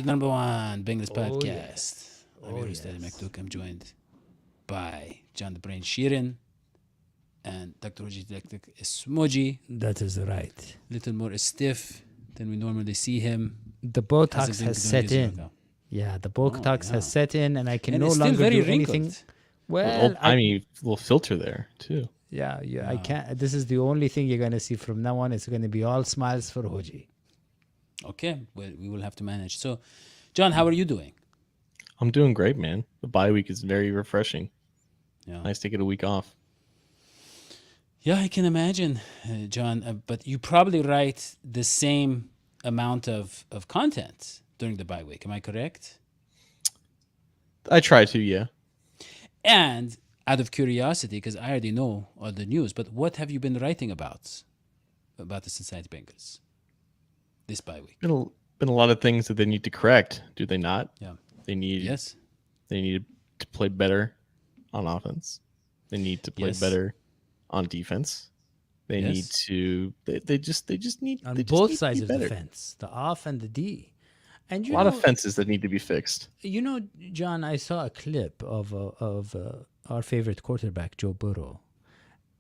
number one Bengals podcast. Yeah. I'm your host, Eddie McDuke. I'm joined by John the Brain Sheeran and Dr. Hodgie Electric Smoji. That is right. Little more stiff than we normally see him. The Botox has set in. Yeah, the Botox has set in, and I can no longer do anything. Well, a little filter there too. Yeah, I can't. This is the only thing you're going to see from now on. It's going to be all smiles for Hodgie. Okay, well, we will have to manage. So, John, how are you doing? I'm doing great, man. The bye week is very refreshing. Yeah. Nice to get a week off. Yeah, I can imagine, John. But you probably write the same amount of content during the bye week. Am I correct? I try to, yeah. And out of curiosity, because I already know all the news, but what have you been writing about the Cincinnati Bengals this bye week? Been a lot of things that they need to correct, do they not? Yeah. They need to play better on offense. They need to play better on defense. They need to they just need on both sides of the fence, the off and the D. And a lot of fences that need to be fixed. You know, John, I saw a clip of our favorite quarterback, Joe Burrow,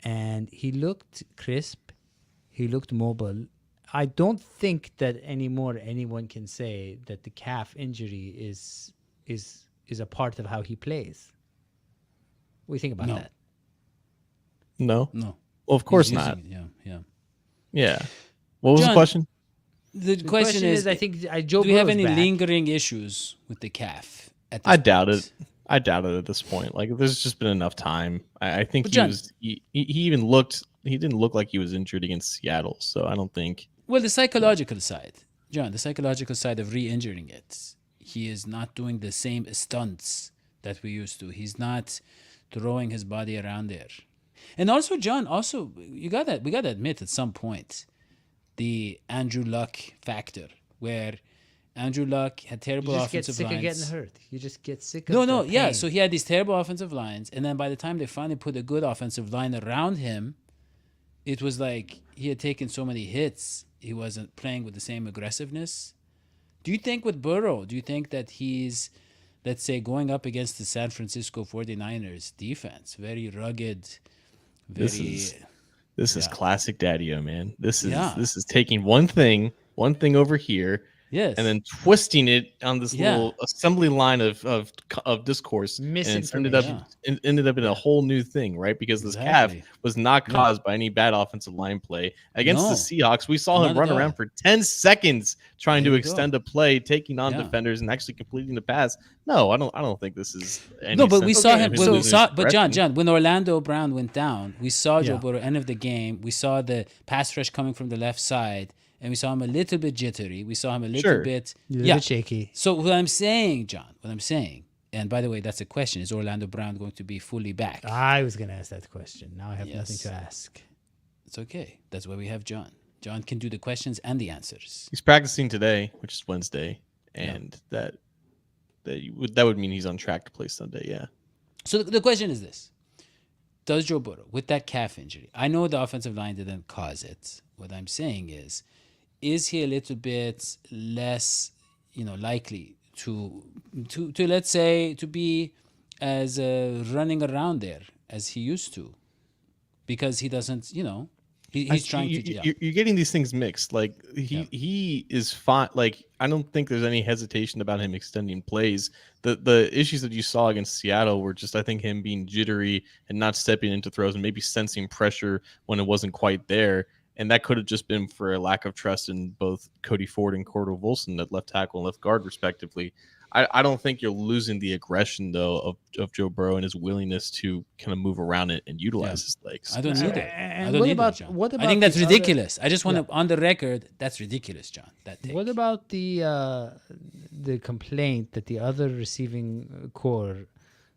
and he looked crisp. He looked mobile. I don't think that anymore anyone can say that the calf injury is a part of how he plays. What do you think about that? No. No. Well, of course not. Yeah. What was the question? The question is, I think Joe do we have Burrow's any back. lingering issues with the calf? I doubt it. I doubt it at this point. Like, there's just been enough time. I think he even looked. He didn't look like he was injured against Seattle. So I don't think. Well, the psychological side, John, the psychological side of re-injuring it. He is not doing the same stunts that we used to. He's not throwing his body around there. And also, John, we got to admit at some point the Andrew Luck factor, where Andrew Luck had terrible offensive lines. You just get sick of getting hurt. You just get sick of the pain. Yeah. So he had these terrible offensive lines, and then by the time they finally put a good offensive line around him, it was like he had taken so many hits, he wasn't playing with the same aggressiveness. Do you think with Burrow, that he's, let's say, going up against the San Francisco 49ers defense, very rugged, very... This is classic Dadio, man. This is taking one thing over here, and then twisting it on this little assembly line of discourse, and ended up in a whole new thing, right? Because this calf was not caused by any bad offensive line play against the Seahawks. We saw him run around for 10 seconds trying to extend a play, taking on defenders and actually completing the pass. No, I don't think this is any no, but we saw him. But John, when Orlando Brown went down, we saw Joe Burrow end of the game. We saw the pass rush coming from the left side, and we saw him a little bit jittery. We saw him a little bit shaky. So what I'm saying, John, and by the way, that's a question: is Orlando Brown going to be fully back? I was going to ask that question. Now I have nothing to ask. It's okay. That's why we have John. John can do the questions and the answers. He's practicing today, which is Wednesday, and that would mean he's on track to play Sunday, yeah. So the question is this. Does Joe Burrow, with that calf injury, I know the offensive line didn't cause it. What I'm saying is he a little bit less, likely to let's say, to be as running around there as he used to? Because he doesn't, he's trying to... You're getting these things mixed. Like, he is fine. Like, I don't think there's any hesitation about him extending plays. The issues that you saw against Seattle were just, I think, him being jittery and not stepping into throws and maybe sensing pressure when it wasn't quite there. And that could have just been for a lack of trust in both Cody Ford and Cordell Wilson at left tackle and left guard, respectively. I don't think you're losing the aggression, though, of Joe Burrow and his willingness to kind of move around it and utilize his legs. I don't either. And what about I think that's ridiculous. I just want to, on the record, that's ridiculous, John. That take. What about the complaint that the other receiving core,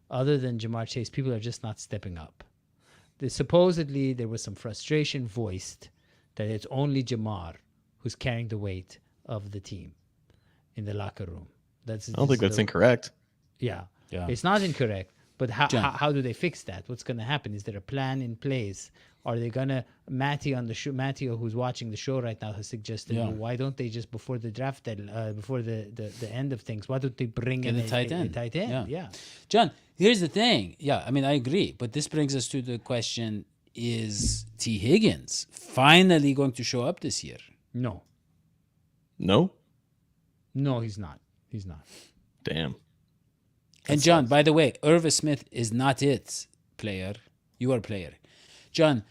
other than Jamar Chase, people are just not stepping up? Supposedly, there was some frustration voiced that it's only Jamar who's carrying the weight of the team in the locker room. I don't think that's incorrect. Yeah. It's not incorrect, But how John. how do they fix that? What's going to happen? Is there a plan in place? Are they gonna Matty on the show? Matty, who's watching the show right now, has suggested, Yeah. well, why don't they just before the draft before the end of things? Why don't they bring Get in a tight end. A tight end? Yeah. John, here's the thing. Yeah, I mean, I agree. But this brings us to the question, is T. Higgins finally going to show up this year? No, No, he's not. He's not. damn. And John, by the way, Irv Smith is not it, player. You are player. John,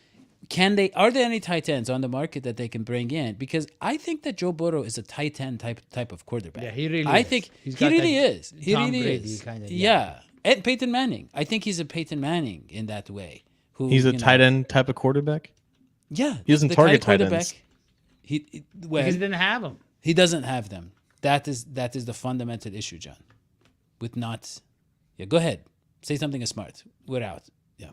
are there any tight ends on the market that they can bring in? Because I think that Joe Burrow is a tight end type of quarterback. Yeah, he really I is. think He's he got really that is. He Tom really Brady is. kind of, yeah. And Peyton Manning. I think he's a Peyton Manning in that way. He's a tight end type of quarterback. Yeah. He doesn't target tight ends. Well, because he didn't have him. he doesn't have them. That is the fundamental issue, John. Yeah, go ahead. Say something smart. We're out. Yeah.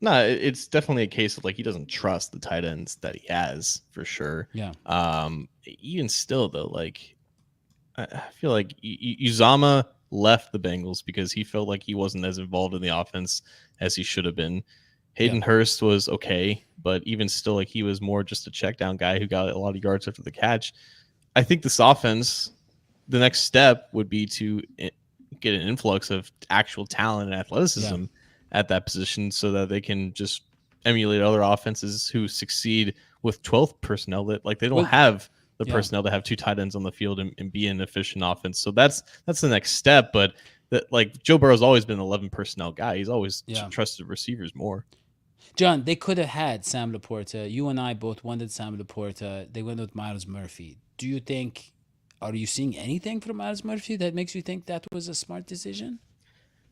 No, it's definitely a case of like he doesn't trust the tight ends that he has for sure. Yeah. Even still though, like I feel like Uzama left the Bengals because he felt like he wasn't as involved in the offense as he should have been. Hayden Hurst was okay, but even still, like he was more just a check down guy who got a lot of yards after the catch. I think this offense, the next step would be to get an influx of actual talent and athleticism at that position so that they can just emulate other offenses who succeed with 12th personnel that like they don't have the personnel to have two tight ends on the field and be an efficient offense. So that's the next step. But that like Joe Burrow's always been an 11 personnel guy. He's always trusted receivers more. John, they could have had Sam Laporta. You and I both wanted Sam Laporta. They went with Miles Murphy. Are you seeing anything from Miles Murphy that makes you think that was a smart decision?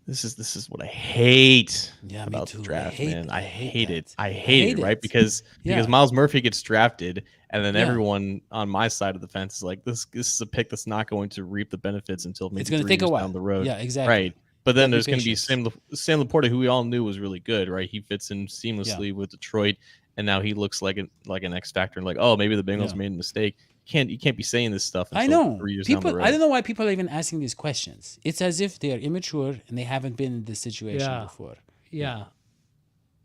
This is what I hate about too. the draft, man. I hate it. I I hate it, right? Because Miles Murphy gets drafted, and then everyone on my side of the fence is like, this is a pick that's not going to reap the benefits until maybe it's going to 3 take a years while down the road. Yeah, exactly. Right. But then there's going to be patient. Sam Laporta, who we all knew was really good, right? He fits in seamlessly with Detroit, and now he looks like an X factor. And like, oh, maybe the Bengals made a mistake. You can't be saying this stuff until I know. 3 years down the road. I don't know why people are even asking these questions. It's as if they are immature and they haven't been in this situation before. Yeah.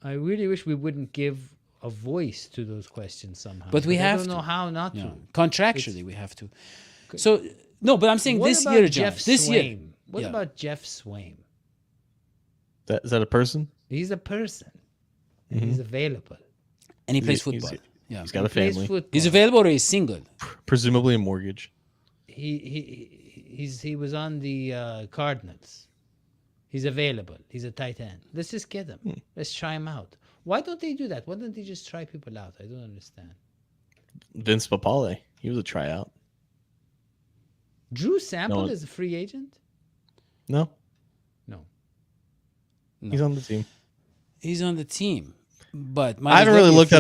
I really wish we wouldn't give a voice to those questions somehow. But we have I don't know how not to. Contractually, we have to. So, no, but I'm saying What this about year, Jeff John. This year. Swaim? What about Jeff Swaim? Is that a person? He's a person. And he's available. And he plays football. He's got a family. He's available or he's single? Presumably a mortgage. He was on the Cardinals. He's available. He's a tight end. Let's just get him. Let's try him out. Why don't they do that? Why don't they just try people out? I don't understand. Vince Papale. He was a tryout. Drew Sample is a free agent? No. No. He's on the team. He's on the team. But I haven't really looked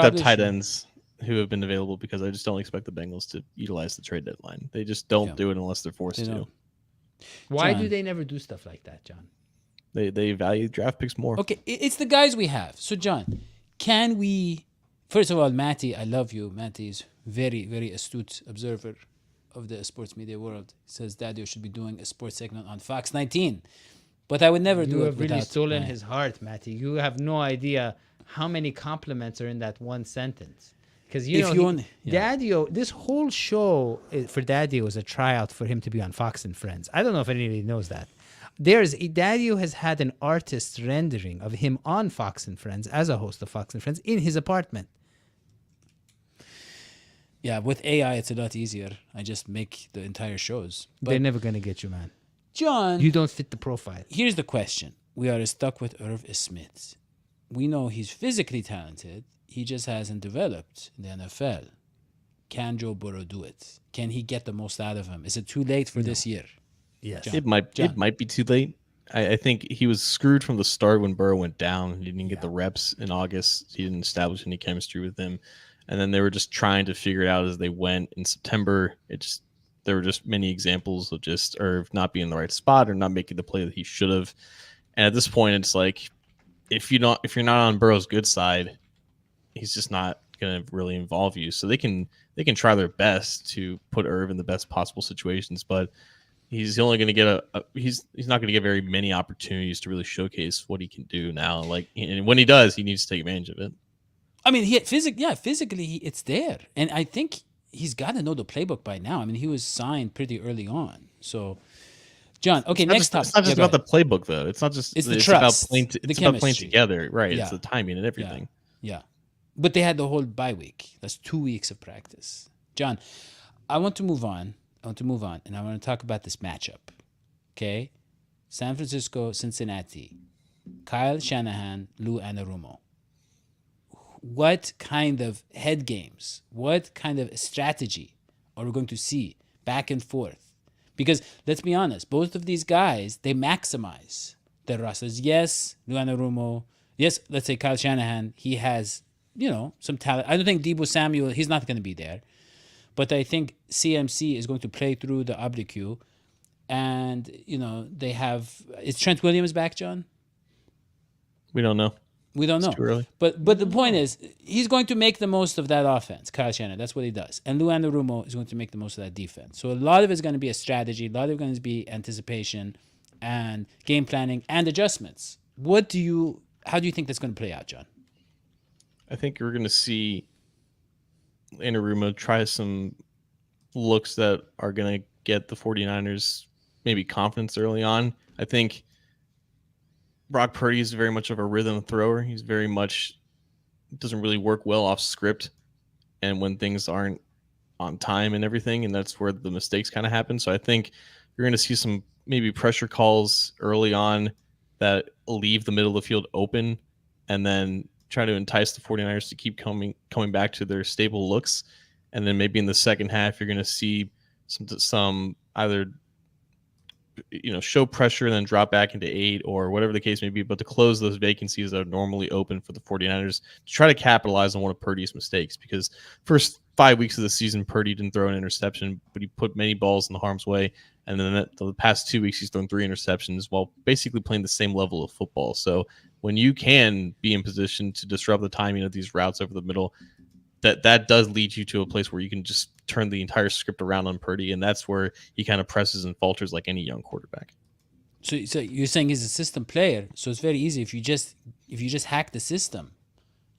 up tight ends who have been available because I just don't expect the Bengals to utilize the trade deadline. They just don't do it unless they're forced to. Why do they never do stuff like that, John? They value draft picks more. Okay, it's the guys we have. So, John, can we... First of all, Matty, I love you. Matty is very, very astute observer of the sports media world. He says Dadio should be doing a sports segment on Fox 19. But I would never do it. You have really stolen his heart, Matty. You have no idea how many compliments are in that one sentence. Because Dadio, this whole show for Dadio is a tryout for him to be on Fox and Friends. I don't know if anybody knows that. Dadio has had an artist's rendering of him on Fox and Friends as a host of Fox and Friends in his apartment. Yeah, with AI, it's a lot easier. I just make the entire shows. But they're never going to get you, man. John, you don't fit the profile. Here's the question. We are stuck with Irv Smith. We know he's physically talented. He just hasn't developed in the NFL. Can Joe Burrow do it? Can he get the most out of him? Is it too late for this year? Yes. John. It might be too late. I think he was screwed from the start when Burrow went down. He didn't get the reps in August. He didn't establish any chemistry with him. And then they were just trying to figure it out as they went. In September, there were just many examples of just Irv not being in the right spot or not making the play that he should have. And at this point, it's like if you're not on Burrow's good side, he's just not going to really involve you. So they can try their best to put Irv in the best possible situations, but he's only going to get he's not going to get very many opportunities to really showcase what he can do now. Like, and when he does, he needs to take advantage of it. I mean, physically, it's there, and I think he's got to know the playbook by now. I mean, he was signed pretty early on, so. John, okay, next topic. It's not just about the playbook, though. It's not just. It's the trust. It's about playing together, right? Yeah. It's the timing and everything. Yeah. But they had the whole bye week. That's 2 weeks of practice. John, I want to move on. And I want to talk about this matchup. Okay? San Francisco, Cincinnati. Kyle Shanahan, Lou Anarumo. What kind of head games, what kind of strategy are we going to see back and forth? Because let's be honest, both of these guys, they maximize their rosters. Yes, Lou Anarumo. Yes, let's say Kyle Shanahan. He has, some talent. I don't think Deebo Samuel, he's not going to be there. But I think CMC is going to play through the oblique. And, they have... Is Trent Williams back, John? We don't know. We don't know. It's too early. But the point is, he's going to make the most of that offense, Kyle Shanahan. That's what he does. And Lou Anarumo is going to make the most of that defense. So a lot of it's going to be a strategy. A lot of it's going to be anticipation and game planning and adjustments. How do you think that's going to play out, John? I think we're going to see Anarumo try some looks that are going to get the 49ers maybe confidence early on. I think Brock Purdy is very much of a rhythm thrower. He's very much doesn't really work well off script and when things aren't on time and everything, and that's where the mistakes kind of happen. So I think you're going to see some maybe pressure calls early on that leave the middle of the field open and then try to entice the 49ers to keep coming back to their stable looks. And then maybe in the second half, you're going to see some either show pressure and then drop back into 8 or whatever the case may be, but to close those vacancies that are normally open for the 49ers to try to capitalize on one of Purdy's mistakes, because first 5 weeks of the season, Purdy didn't throw an interception, but he put many balls in the harm's way. And then the past 2 weeks, he's thrown 3 interceptions while basically playing the same level of football. So when you can be in position to disrupt the timing of these routes over the middle, that does lead you to a place where you can just turn the entire script around on Purdy, and that's where he kind of presses and falters like any young quarterback. So you're saying he's a system player, so it's very easy. If you just hack the system,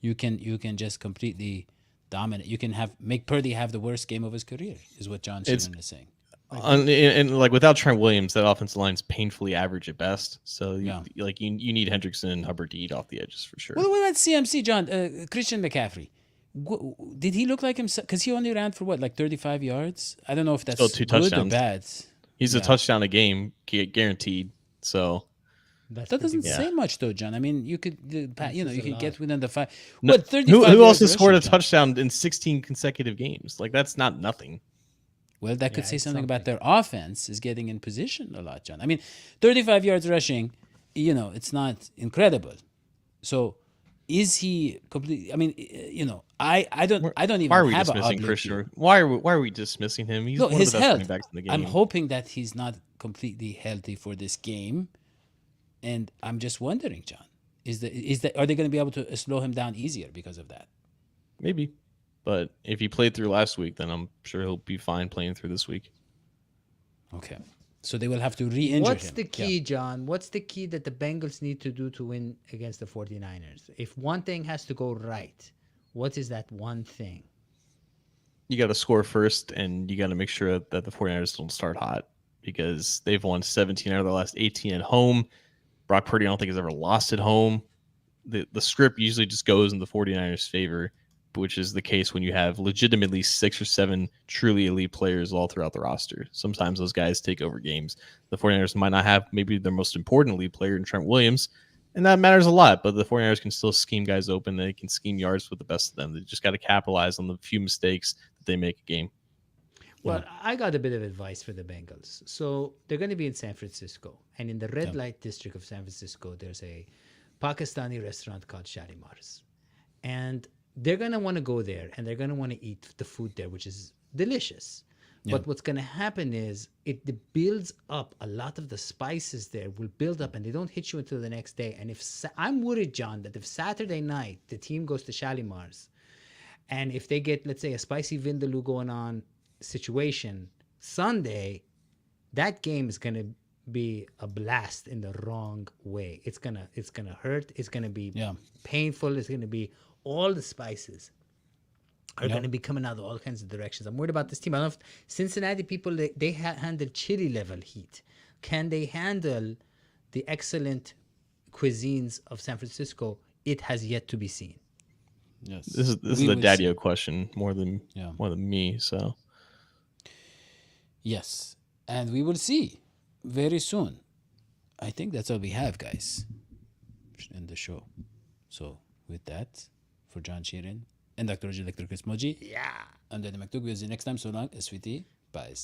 you can just completely dominate. You can make Purdy have the worst game of his career, is what John Shannon is saying. And like without Trent Williams, that offensive line's painfully average at best. So you need Hendrickson and Hubbard to eat off the edges for sure. Well, what about CMC, John? Christian McCaffrey. Did he look like himself? Because he only ran for 35 yards? I don't know if that's still 2 good touchdowns. or bad. He's a touchdown a game, guaranteed. So that doesn't say much, though, John. I mean, you could, you can get within the 5. No, who else has scored a touchdown in 16 consecutive games? Like, that's not nothing. Well, that could say something about their offense is getting in position a lot, John. I mean, 35 yards rushing, it's not incredible. So is he completely? I mean, I don't even. Why are we have dismissing Christian? Why are we dismissing him? He's one of the best running backs in the game. I'm hoping that he's not completely healthy for this game, and I'm just wondering, John, are they going to be able to slow him down easier because of that? Maybe, but if he played through last week, then I'm sure he'll be fine playing through this week. Okay. So they will have to re-injure him. What's the key, John? What's the key that the Bengals need to do to win against the 49ers? If one thing has to go right, what is that one thing? You got to score first, and you got to make sure that the 49ers don't start hot, because they've won 17 out of their last 18 at home. Brock Purdy, I don't think, has ever lost at home. The script usually just goes in the 49ers' favor, which is the case when you have legitimately 6 or 7 truly elite players all throughout the roster. Sometimes those guys take over games. The 49ers might not have maybe their most important elite player in Trent Williams, and that matters a lot, but the 49ers can still scheme guys open. They can scheme yards with the best of them. They just got to capitalize on the few mistakes that they make a game. Well, I got a bit of advice for the Bengals. So they're going to be in San Francisco, and in the red light district of San Francisco, there's a Pakistani restaurant called Shalimar's. And they're going to want to go there, and they're going to want to eat the food there, which is delicious. Yeah. But what's going to happen is it builds up. A lot of the spices there will build up, and they don't hit you until the next day. And I'm worried, John, that if Saturday night the team goes to Shalimar's, and if they get, let's say, a spicy vindaloo going on situation, Sunday that game is gonna be a blast in the wrong way. It's gonna hurt. It's gonna be painful. It's gonna be all the spices are going to be coming out of all kinds of directions. I'm worried about this team. I don't know if Cincinnati people, they handle chili level heat. Can they handle the excellent cuisines of San Francisco? It has yet to be seen. Yes, this is the Dadio question more than me. So yes, and we will see very soon. I think that's all we have, guys, in the show. So with that, for John Sheeran and Dr. Electric Moji, I'm Dadi Maktouk. We'll see you next time. So long, SVT. Bye.